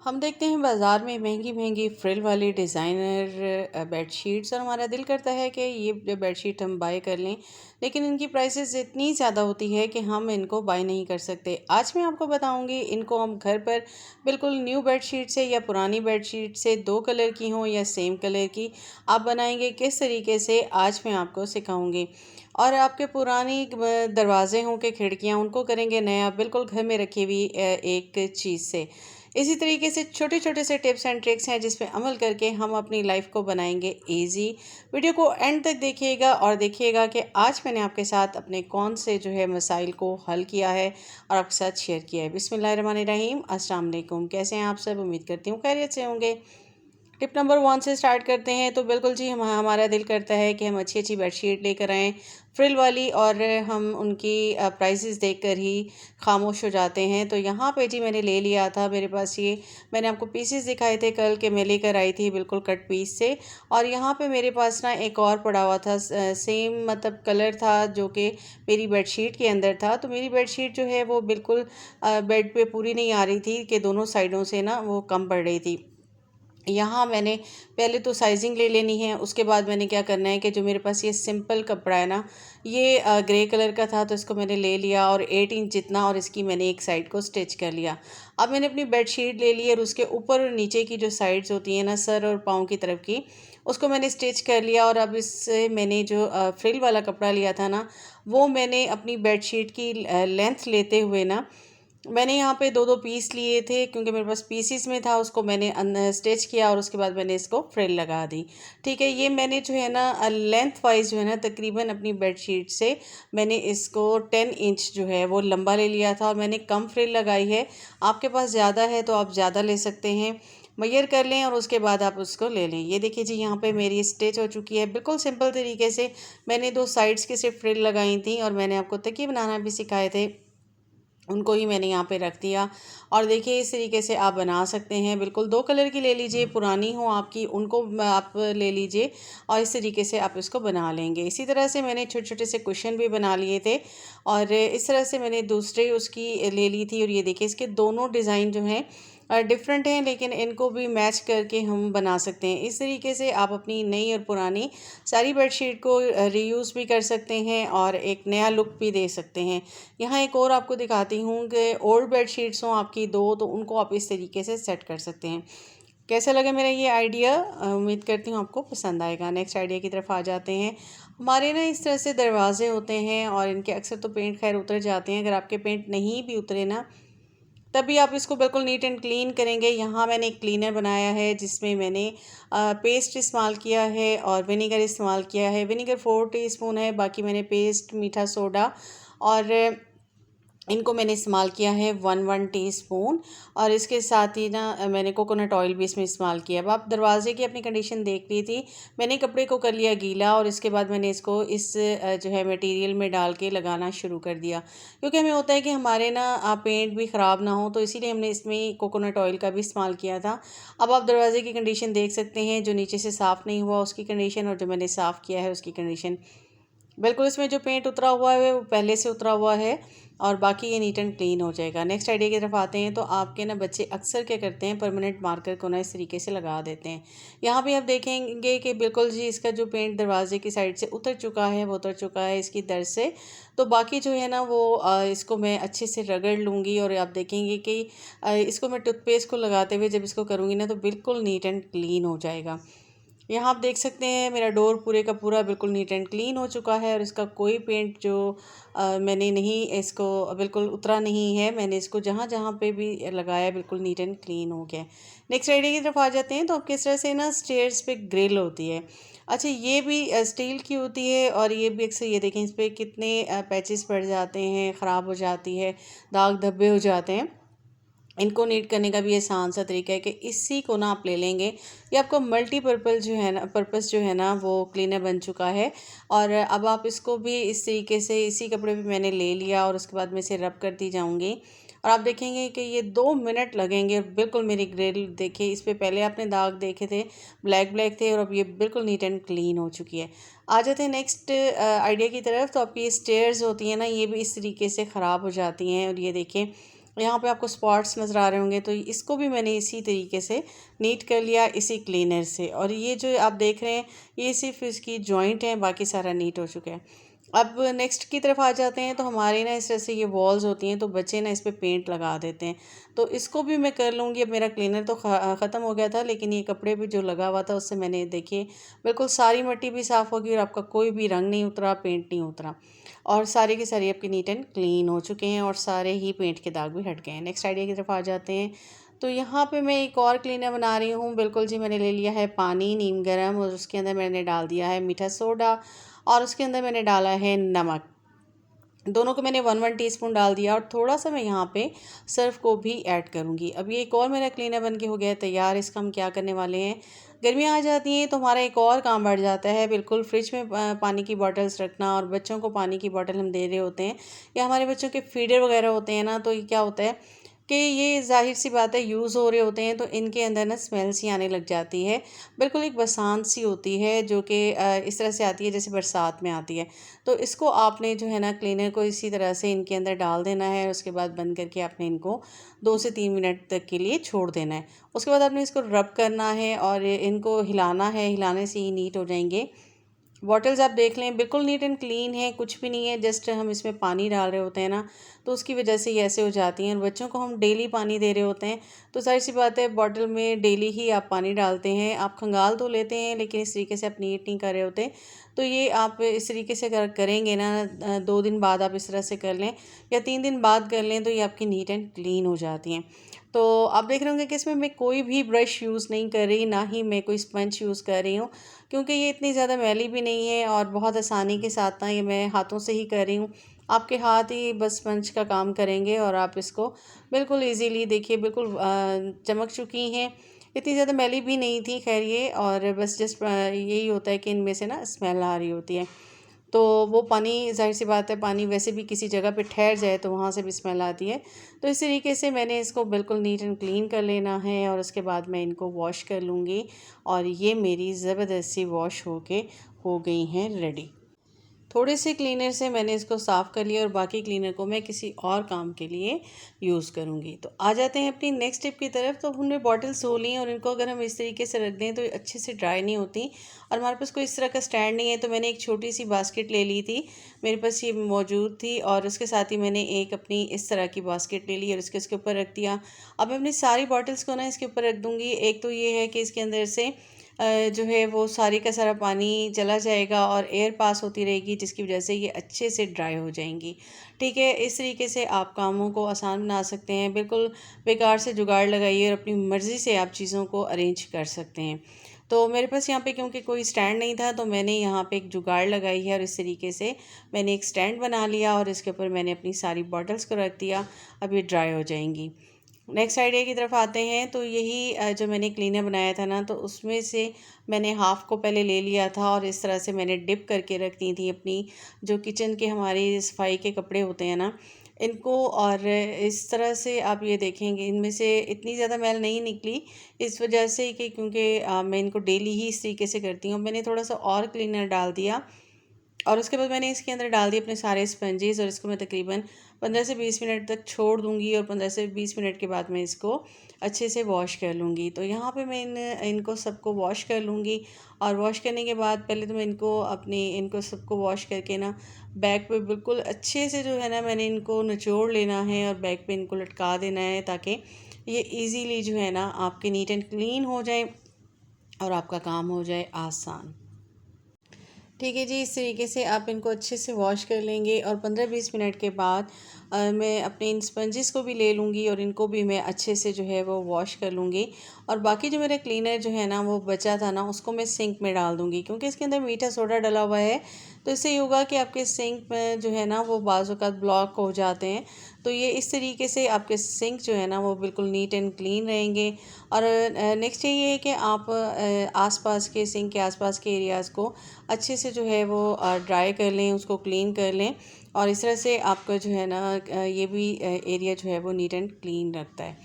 हम देखते हैं बाज़ार में महंगी महंगी फ्रिल वाली डिज़ाइनर बेडशीट्स और हमारा दिल करता है कि ये बेडशीट हम बाय कर लें। लेकिन इनकी प्राइसेस इतनी ज़्यादा होती है कि हम इनको बाय नहीं कर सकते। आज मैं आपको बताऊंगी इनको हम घर पर बिल्कुल न्यू बेडशीट से या पुरानी बेडशीट से दो कलर की हों या सेम कलर की आप बनाएंगे किस तरीके से, आज मैं आपको सिखाऊंगी। और आपके पुरानी दरवाजे हों के खिड़कियाँ उनको करेंगे नया, बिल्कुल घर में रखी हुई एक चीज़ से। इसी तरीके से छोटे छोटे से टिप्स एंड ट्रिक्स हैं जिस पे अमल करके हम अपनी लाइफ को बनाएंगे इजी। वीडियो को एंड तक देखिएगा और देखिएगा कि आज मैंने आपके साथ अपने कौन से जो है मसाइल को हल किया है और आपके साथ शेयर किया है। बिस्मिल्लाहिर्रहमानिर्रहीम, अस्सलाम वालेकुम। कैसे हैं आप सब? उम्मीद करती हूँ खैरियत से होंगे। टिप नंबर 1 से स्टार्ट करते हैं। तो बिल्कुल जी, हमारा दिल करता है कि हम अच्छी अच्छी बेडशीट लेकर आएँ फ्रिल वाली, और हम उनकी प्राइसेस देखकर ही खामोश हो जाते हैं। तो यहाँ पे जी मैंने ले लिया था, मेरे पास ये मैंने आपको पीसेस दिखाए थे कल के, मैं लेकर आई थी बिल्कुल कट पीस से। और यहाँ पे मेरे पास ना एक और पड़ा हुआ था, सेम मतलब कलर था जो कि मेरी बेडशीट के अंदर था। तो मेरी बेडशीट जो है वो बिल्कुल बेड पे पूरी नहीं आ रही थी कि दोनों साइडों से ना वो कम पड़ रही थी। यहाँ मैंने पहले तो साइजिंग ले लेनी है, उसके बाद मैंने क्या करना है कि जो मेरे पास ये सिंपल कपड़ा है ना, ये ग्रे कलर का था, तो इसको मैंने ले लिया और 8 इंच जितना, और इसकी मैंने एक साइड को स्टिच कर लिया। अब मैंने अपनी बेडशीट ले ली और उसके ऊपर और नीचे की जो साइड्स होती हैं ना, सर और पाँव की तरफ की, उसको मैंने स्टिच कर लिया। और अब इससे मैंने जो फ्रिल वाला कपड़ा लिया था ना, वो मैंने अपनी बेडशीट की लेंथ लेते हुए ना, मैंने यहाँ पे दो दो पीस लिए थे क्योंकि मेरे पास पीसीस में था, उसको मैंने स्टिच किया और उसके बाद मैंने इसको फ्रिल लगा दी। ठीक है, ये मैंने जो है ना लेंथ वाइज जो है ना तकरीबन अपनी बेडशीट से मैंने इसको 10 इंच जो है वो लंबा ले लिया था और मैंने कम फ्रिल लगाई है। आपके पास ज़्यादा है तो आप ज़्यादा ले सकते हैं, मैयर कर लें और उसके बाद आप उसको ले लें। ये देखिए जी, यहाँ पे मेरी स्टिच हो चुकी है बिल्कुल सिंपल तरीके से। मैंने दो साइड्स की सिर्फ फ्रिल लगाई थी और मैंने आपको तकिए बनाना भी सिखाए थे, उनको ही मैंने यहाँ पे रख दिया। और देखिए इस तरीके से आप बना सकते हैं। बिल्कुल दो कलर की ले लीजिए, पुरानी हो आपकी उनको आप ले लीजिए और इस तरीके से आप इसको बना लेंगे। इसी तरह से मैंने छोटे छोटे से कुशन भी बना लिए थे और इस तरह से मैंने दूसरे उसकी ले ली थी। और ये देखिए इसके दोनों डिज़ाइन जो हैं डिफरेंट हैं, लेकिन इनको भी मैच करके हम बना सकते हैं। इस तरीके से आप अपनी नई और पुरानी सारी बेडशीट को रीयूज़ भी कर सकते हैं और एक नया लुक भी दे सकते हैं। यहाँ एक और आपको दिखाती हूँ कि ओल्ड बेडशीट्स हों आपकी दो, तो उनको आप इस तरीके से सेट कर सकते हैं। कैसा लगा मेरा ये आइडिया? उम्मीद करती हूँ आपको पसंद आएगा। नेक्स्ट आइडिया की तरफ आ जाते हैं। हमारे ना इस तरह से दरवाजे होते हैं और इनके अक्सर तो पेंट खैर उतर जाते हैं। अगर आपके पेंट नहीं भी उतरे ना, तभी आप इसको बिल्कुल नीट एंड क्लीन करेंगे। यहाँ मैंने एक क्लीनर बनाया है जिसमें मैंने पेस्ट इस्तेमाल किया है और विनेगर इस्तेमाल किया है। विनेगर 4 टीस्पून है, बाकी मैंने पेस्ट, मीठा सोडा और इनको मैंने इस्तेमाल किया है 1 टीस्पून। और इसके साथ ही ना मैंने कोकोनट ऑयल भी इसमें इस्तेमाल किया। अब आप दरवाजे की अपनी कंडीशन देख ली थी। मैंने कपड़े को कर लिया गीला और इसके बाद मैंने इसको इस जो है मटेरियल में डाल के लगाना शुरू कर दिया, क्योंकि हमें होता है कि हमारे ना पेंट भी ख़राब ना हो, तो इसीलिए हमने इसमें कोकोनट ऑयल का भी इस्तेमाल किया था। अब आप दरवाजे की कंडीशन देख सकते हैं, जो नीचे से साफ़ नहीं हुआ उसकी कंडीशन और जो मैंने साफ़ किया है उसकी कंडीशन। बिल्कुल इसमें जो पेंट उतरा हुआ है वो पहले से उतरा हुआ है और बाकी ये नीट एंड क्लीन हो जाएगा। नेक्स्ट आइडिया की तरफ आते हैं। तो आपके ना बच्चे अक्सर क्या करते हैं, परमानेंट मार्कर को ना इस तरीके से लगा देते हैं। यहाँ भी आप देखेंगे कि बिल्कुल जी इसका जो पेंट दरवाजे की साइड से उतर चुका है वो उतर चुका है इसकी दर से। तो बाकी जो है ना वो इसको मैं अच्छे से रगड़ लूँगी और आप देखेंगे कि इसको मैं टूथपेस्ट को लगाते हुए जब इसको करूँगी ना तो बिल्कुल नीट एंड क्लीन हो जाएगा। यहाँ आप देख सकते हैं मेरा डोर पूरे का पूरा बिल्कुल नीट एंड क्लीन हो चुका है और इसका कोई पेंट जो मैंने नहीं इसको बिल्कुल उतरा नहीं है। मैंने इसको जहाँ जहाँ पे भी लगाया बिल्कुल नीट एंड क्लीन हो गया। नेक्स्ट आइडिया की तरफ आ जाते हैं। तो अब किस तरह से ना स्टेयर्स पे ग्रिल होती है। अच्छा, ये भी स्टील की होती है और ये भी अक्सर ये देखें इस पर कितने पैचेस पड़ जाते हैं, ख़राब हो जाती है, दाग धब्बे हो जाते हैं। इनको नीट करने का भी आसान सा तरीका है कि इसी को ना आप ले लेंगे। ये आपको मल्टीपर्पल जो है ना पर्पस जो है ना वो क्लीनर बन चुका है। और अब आप इसको भी इस तरीके से इसी कपड़े पे मैंने ले लिया और उसके बाद मैं इसे रब करती जाऊंगी और आप देखेंगे कि ये 2 मिनट लगेंगे। बिल्कुल मेरी ग्रिल देखिए, इस पे पहले आपने दाग देखे थे, ब्लैक ब्लैक थे और अब ये बिल्कुल नीट एंड क्लीन हो चुकी है। आ जाते हैं नेक्स्ट आइडिया की तरफ। तो आपकी ये स्टेयर्स होती हैं ना, ये भी इस तरीके से ख़राब हो जाती हैं और ये देखें यहाँ पे आपको स्पॉट्स नज़र आ रहे होंगे, तो इसको भी मैंने इसी तरीके से नीट कर लिया इसी क्लीनर से। और ये जो आप देख रहे हैं ये सिर्फ इसकी जॉइंट है, बाकी सारा नीट हो चुका है। अब नेक्स्ट की तरफ आ जाते हैं। तो हमारी ना इस तरह से ये वॉल्स होती हैं, तो बच्चे ना इस पर पेंट लगा देते हैं, तो इसको भी मैं कर लूँगी। अब मेरा क्लीनर तो ख़त्म हो गया था, लेकिन ये कपड़े भी जो लगा हुआ था उससे मैंने देखिए बिल्कुल सारी मिट्टी भी साफ़ होगी और आपका कोई भी रंग नहीं उतरा, पेंट नहीं उतरा, और सारे के सारे आपके नीट एंड क्लीन हो चुके हैं और सारे ही पेंट के दाग भी हट गए हैं। नेक्स्ट आइडिया की तरफ आ जाते हैं। तो यहाँ पे मैं एक और क्लीनर बना रही हूँ। बिल्कुल जी, मैंने ले लिया है पानी नीम गर्म और उसके अंदर मैंने डाल दिया है मीठा सोडा और उसके अंदर मैंने डाला है नमक। दोनों को मैंने 1-1 टीस्पून डाल दिया और थोड़ा सा मैं यहाँ पे सर्फ को भी ऐड करूँगी। अब ये एक और मेरा क्लीनर बन के हो गया है तैयार। इसका हम क्या करने वाले हैं, गर्मियाँ आ जाती हैं तो हमारा एक और काम बढ़ जाता है। बिल्कुल फ्रिज में पानी की बॉटल्स रखना, और बच्चों को पानी की बॉटल हम दे रहे होते हैं या हमारे बच्चों के फीडर वगैरह होते हैं ना, तो ये क्या होता है कि ये ज़ाहिर सी बात है यूज़ हो रहे होते हैं तो इनके अंदर ना स्मेल सी आने लग जाती है। बिल्कुल एक बरसात सी होती है जो कि इस तरह से आती है जैसे बरसात में आती है। तो इसको आपने जो है ना क्लीनर को इसी तरह से इनके अंदर डाल देना है और उसके बाद बंद करके आपने इनको 2 से 3 मिनट तक के लिए छोड़ देना है। उसके बाद आपने इसको रब करना है और इनको हिलाना है, हिलाने से ही नीट हो जाएंगे। बॉटल्स आप देख लें बिल्कुल नीट एंड क्लीन है, कुछ भी नहीं है, जस्ट हम इसमें पानी डाल रहे होते हैं ना, तो उसकी वजह से ये ऐसे हो जाती हैं। और बच्चों को हम डेली पानी दे रहे होते हैं, तो जाहिर सी बात है बॉटल में डेली ही आप पानी डालते हैं। आप खंगाल तो लेते हैं लेकिन इस तरीके से आप नीट नहीं कर रहे होते। तो ये आप इस तरीके से अगर करेंगे ना, 2 दिन बाद आप इस तरह से कर लें या 3 दिन बाद कर लें, तो ये आपकी नीट एंड क्लीन हो जाती हैं। तो आप देख रहे होंगे कि इसमें मैं कोई भी ब्रश यूज़ नहीं कर रही, ना ही मैं कोई स्पंज यूज़ कर रही हूँ, क्योंकि ये इतनी ज़्यादा मैली भी नहीं है और बहुत आसानी के साथ ना ये मैं हाथों से ही कर रही हूँ। आपके हाथ ही बस स्पंज का काम करेंगे और आप इसको बिल्कुल इजीली देखिए बिल्कुल चमक चुकी हैं। इतनी ज़्यादा मैली भी नहीं थी खैर ये, और बस जस्ट यही होता है कि इनमें से ना स्मेल आ रही होती है। तो वो पानी ज़ाहिर सी बात है, पानी वैसे भी किसी जगह पे ठहर जाए तो वहाँ से भी स्मेल आती है। तो इस तरीके से मैंने इसको बिल्कुल नीट एंड क्लीन कर लेना है और उसके बाद मैं इनको वॉश कर लूँगी और ये मेरी ज़बरदस्त सी वॉश हो गई हैं रेडी। थोड़े से क्लीनर से मैंने इसको साफ़ कर लिया और बाकी क्लीनर को मैं किसी और काम के लिए यूज़ करूँगी। तो आ जाते हैं अपनी नेक्स्ट टिप की तरफ। तो हमने बॉटल्स धो ली हैं और इनको अगर हम इस तरीके से रख दें तो ये अच्छे से ड्राई नहीं होती, और हमारे पास कोई इस तरह का स्टैंड नहीं है, तो मैंने एक छोटी सी बास्केट ले ली थी, मेरे पास ये मौजूद थी, और उसके साथ ही मैंने एक अपनी इस तरह की बास्केट ले ली और इसके ऊपर रख दिया। अब मैं अपनी सारी बॉटल्स को ना इसके ऊपर रख दूँगी। एक तो ये है कि इसके अंदर से जो है वो सारी का सारा पानी चला जाएगा और एयर पास होती रहेगी, जिसकी वजह से ये अच्छे से ड्राई हो जाएंगी। ठीक है, इस तरीके से आप कामों को आसान बना सकते हैं। बिल्कुल बेकार से जुगाड़ लगाइए और अपनी मर्ज़ी से आप चीज़ों को अरेंज कर सकते हैं। तो मेरे पास यहाँ पे क्योंकि कोई स्टैंड नहीं था, तो मैंने यहाँ पे एक जुगाड़ लगाई है और इस तरीके से मैंने एक स्टैंड बना लिया और इसके ऊपर मैंने अपनी सारी बॉटल्स को रख दिया। अब ये ड्राई हो जाएंगी। नेक्स्ट आइडिया की तरफ आते हैं। तो यही जो मैंने क्लीनर बनाया था ना, तो उसमें से मैंने हाफ़ को पहले ले लिया था और इस तरह से मैंने डिप करके रख दी थी अपनी जो किचन के हमारी सफाई के कपड़े होते हैं ना, इनको। और इस तरह से आप ये देखेंगे इनमें से इतनी ज़्यादा मैल नहीं निकली, इस वजह से कि क्योंकि मैं इनको डेली ही इस तरीके से करती हूँ। मैंने थोड़ा सा और क्लीनर डाल दिया और उसके बाद मैंने इसके अंदर डाल दिए अपने सारे स्पंजेस और इसको मैं तकरीबन 15 से 20 मिनट तक छोड़ दूंगी और 15 से 20 मिनट के बाद मैं इसको अच्छे से वॉश कर लूँगी। तो यहाँ पे मैं इनको सबको वॉश कर लूँगी और वॉश करने के बाद पहले तो मैं इनको सबको वॉश करके ना बैक पे बिल्कुल अच्छे से जो है ना मैंने इनको निचोड़ लेना है और बैक पे इनको लटका देना है, ताकि ये ईज़िली जो है ना आपके नीट एंड क्लीन हो जाए और आपका काम हो जाए आसान। ठीक है जी, इस तरीके से आप इनको अच्छे से वॉश कर लेंगे और 15-20 मिनट के बाद मैं अपने इन स्पंजेस को भी ले लूँगी और इनको भी मैं अच्छे से जो है वो वॉश कर लूँगी। और बाकी जो मेरा क्लीनर जो है ना वो बचा था ना, उसको मैं सिंक में डाल दूँगी, क्योंकि इसके अंदर मीठा सोडा डला हुआ है। तो इससे ये होगा कि आपके सिंक में जो है ना वो बाज़ औक़ात ब्लॉक हो जाते हैं। तो ये इस तरीके से आपके सिंक जो है ना वो बिल्कुल नीट एंड क्लीन रहेंगे। और नेक्स्ट ये है कि आप आसपास के सिंक के आसपास के एरियाज़ को अच्छे से जो है वो ड्राई कर लें, उसको क्लीन कर लें, और इस तरह से आपका जो है ना ये भी एरिया जो है वो नीट एंड क्लीन रखता है।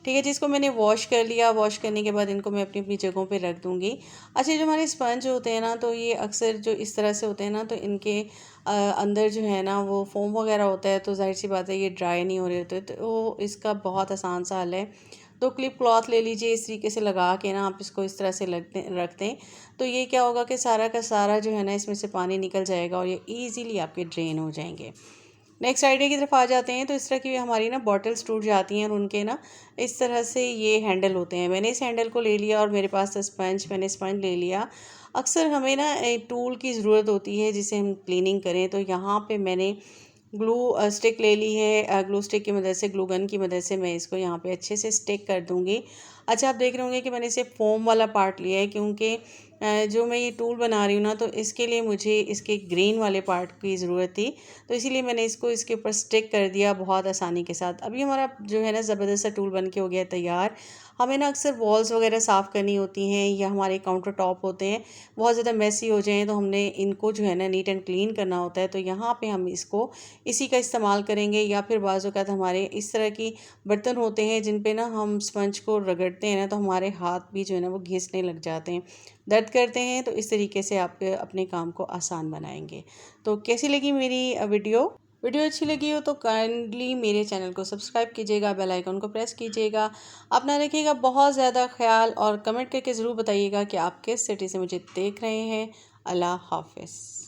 ठीक है जी, इसको मैंने वॉश कर लिया। वॉश करने के बाद इनको मैं अपनी अपनी जगहों पे रख दूँगी। अच्छा, जो हमारे स्पंज होते हैं ना, तो ये अक्सर जो इस तरह से होते हैं ना, तो इनके अंदर जो है ना वो फोम वगैरह होता है, तो ज़ाहिर सी बात है ये ड्राई नहीं हो रहे होते। तो इसका बहुत आसान सा हल है। तो क्लिप क्लॉथ ले लीजिए, इस तरीके से लगा के ना आप इसको इस तरह से रख दें। तो ये क्या होगा कि सारा का सारा जो है ना इसमें से पानी निकल जाएगा और ये ईज़िली आपके ड्रेन हो जाएंगे। नेक्स्ट आइडिया की तरफ आ जाते हैं। तो इस तरह की हमारी ना बॉटल्स टूट जाती हैं और उनके ना इस तरह से ये हैंडल होते हैं। मैंने इस हैंडल को ले लिया और मेरे पास था स्पंज, मैंने स्पंज ले लिया। अक्सर हमें ना एक टूल की ज़रूरत होती है जिसे हम क्लीनिंग करें। तो यहाँ पे मैंने ग्लू स्टिक ले ली है। ग्लू स्टिक की मदद से, ग्लू गन की मदद से मैं इसको यहाँ पे अच्छे से स्टिक कर दूँगी। अच्छा, आप देख रहे होंगे कि मैंने इसे फोम वाला पार्ट लिया है, क्योंकि जो मैं ये टूल बना रही हूँ ना, तो इसके लिए मुझे इसके ग्रीन वाले पार्ट की ज़रूरत थी। तो इसीलिए मैंने इसको इसके ऊपर स्टिक कर दिया बहुत आसानी के साथ। अभी हमारा जो है ना ज़बरदस्त सा टूल बन के हो गया तैयार। हमें ना अक्सर वॉल्स वगैरह साफ़ करनी होती हैं या हमारे काउंटर टॉप होते हैं, बहुत ज़्यादा मैसी हो जाएँ, तो हमने इनको जो है ना नीट एंड क्लीन करना होता है। तो यहाँ पे हम इसको इसी का इस्तेमाल करेंगे। या फिर बाज़ औक़ात हमारे इस तरह की बर्तन होते हैं जिन पे ना हम स्पंज को रगड़ते हैं ना, तो हमारे हाथ भी जो है ना वो घिसने लग जाते हैं, दर्द करते हैं। तो इस तरीके से आप अपने काम को आसान बनाएंगे। तो कैसी लगी मेरी वीडियो? वीडियो अच्छी लगी हो तो काइंडली मेरे चैनल को सब्सक्राइब कीजिएगा, बेल आइकन को प्रेस कीजिएगा। अपना रखिएगा बहुत ज़्यादा ख्याल और कमेंट करके ज़रूर बताइएगा कि आप किस सिटी से मुझे देख रहे हैं। अल्लाह हाफ़िज़।